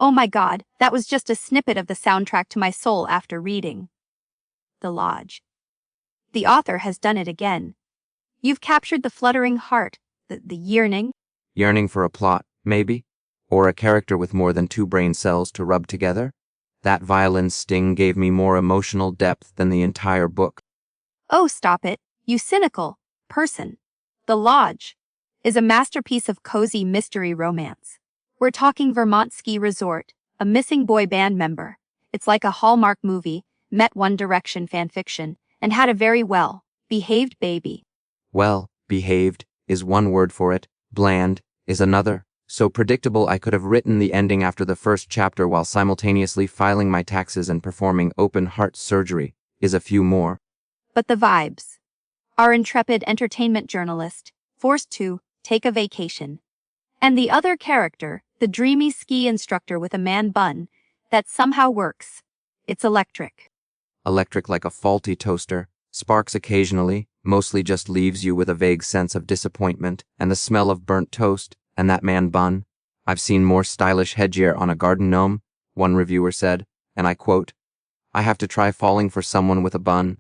Oh my god, that was just a snippet of the soundtrack to my soul after reading The Lodge. The author has done it again. You've captured the fluttering heart, the yearning. Yearning for a plot, maybe? Or a character with more than 2 brain cells to rub together? That violin sting gave me more emotional depth than the entire book. Oh, stop it, you cynical person. The Lodge is a masterpiece of cozy mystery romance. We're talking Vermont ski resort, a missing boy band member. It's like a Hallmark movie, met One Direction fanfiction, and had a very well-behaved baby. Well, behaved is one word for it, bland is another. So predictable I could have written the ending after the first chapter while simultaneously filing my taxes and performing open heart surgery is a few more. But the vibes. Our intrepid entertainment journalist, forced to take a vacation. And the other character, the dreamy ski instructor with a man bun, that somehow works. It's electric. Electric like a faulty toaster, sparks occasionally, mostly just leaves you with a vague sense of disappointment and the smell of burnt toast, and that man bun. I've seen more stylish headgear on a garden gnome, one reviewer said, and I quote, I have to try falling for someone with a bun.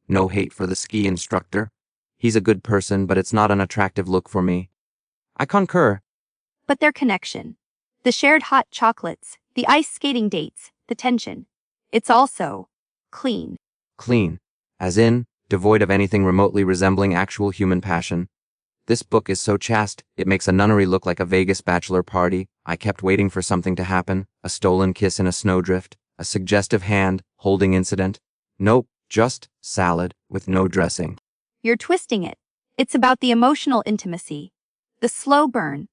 No hate for the ski instructor. He's a good person, but it's not an attractive look for me. I concur. But their connection. The shared hot chocolates, the ice skating dates, the tension. It's also clean. Clean. As in, devoid of anything remotely resembling actual human passion. This book is so chaste, it makes a nunnery look like a Vegas bachelor party. I kept waiting for something to happen, a stolen kiss in a snowdrift, a suggestive hand-holding incident. Nope, just salad with no dressing. You're twisting it. It's about the emotional intimacy. The slow burn.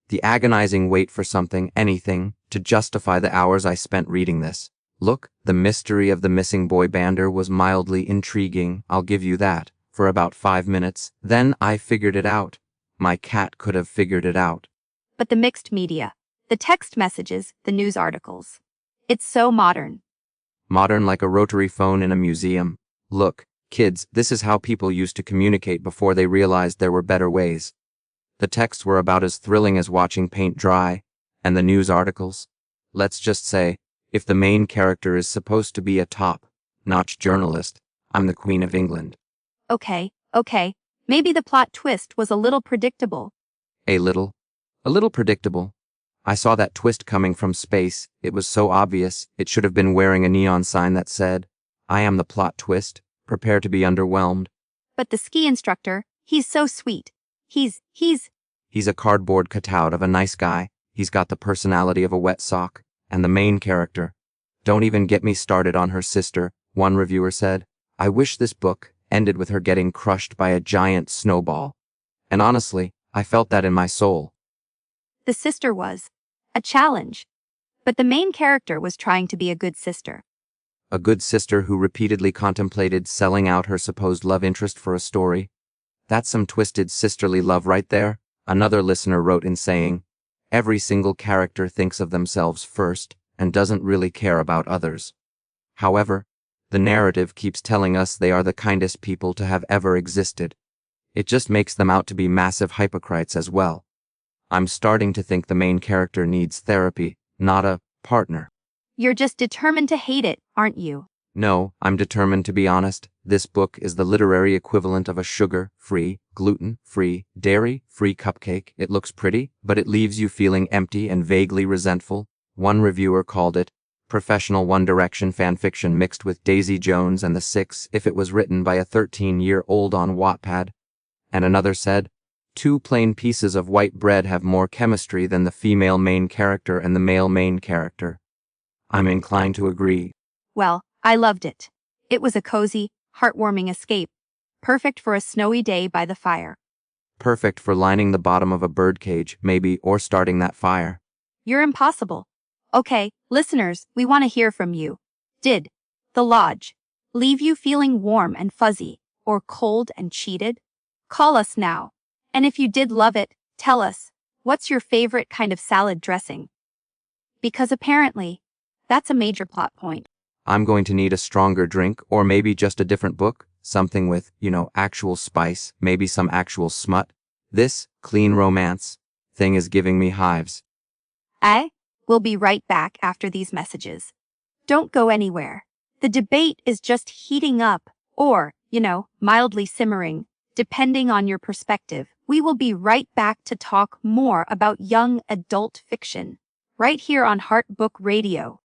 The agonizing wait for something, anything, to justify the hours I spent reading this. Look, the mystery of the missing boy bander was mildly intriguing, I'll give you that, for about 5 minutes. Then I figured it out. My cat could have figured it out. But the mixed media. The text messages, the news articles. It's so modern. Modern like a rotary phone in a museum. Look, kids, this is how people used to communicate before they realized there were better ways. The texts were about as thrilling as watching paint dry, and the news articles. Let's just say, if the main character is supposed to be a top-notch journalist, I'm the Queen of England. Okay, maybe the plot twist was a little predictable. A little predictable. I saw that twist coming from space. It was so obvious, it should have been wearing a neon sign that said, I am the plot twist, prepare to be underwhelmed. But the ski instructor, he's so sweet. He's a cardboard cutout of a nice guy. He's got the personality of a wet sock. And the main character. Don't even get me started on her sister, one reviewer said. I wish this book ended with her getting crushed by a giant snowball. And honestly, I felt that in my soul. The sister was a challenge. But the main character was trying to be a good sister. A good sister who repeatedly contemplated selling out her supposed love interest for a story. That's some twisted sisterly love right there, another listener wrote in saying, every single character thinks of themselves first and doesn't really care about others. However, the narrative keeps telling us they are the kindest people to have ever existed. It just makes them out to be massive hypocrites as well. I'm starting to think the main character needs therapy, not a partner. You're just determined to hate it, aren't you? No, I'm determined to be honest. This book is the literary equivalent of a sugar-free, gluten-free, dairy-free cupcake. It looks pretty, but it leaves you feeling empty and vaguely resentful. One reviewer called it professional One Direction fanfiction mixed with Daisy Jones and the Six if it was written by a 13-year-old on Wattpad. And another said, 2 plain pieces of white bread have more chemistry than the female main character and the male main character. I'm inclined to agree. Well, I loved it. It was a cozy, heartwarming escape. Perfect for a snowy day by the fire. Perfect for lining the bottom of a birdcage, maybe, or starting that fire. You're impossible. Okay, listeners, we want to hear from you. Did The Lodge leave you feeling warm and fuzzy, or cold and cheated? Call us now. And if you did love it, tell us, what's your favorite kind of salad dressing? Because apparently, that's a major plot point. I'm going to need a stronger drink, or maybe just a different book, something with, actual spice, maybe some actual smut. This clean romance thing is giving me hives. We'll be right back after these messages. Don't go anywhere. The debate is just heating up, or, mildly simmering, depending on your perspective. We will be right back to talk more about young adult fiction, right here on Heart Book Radio.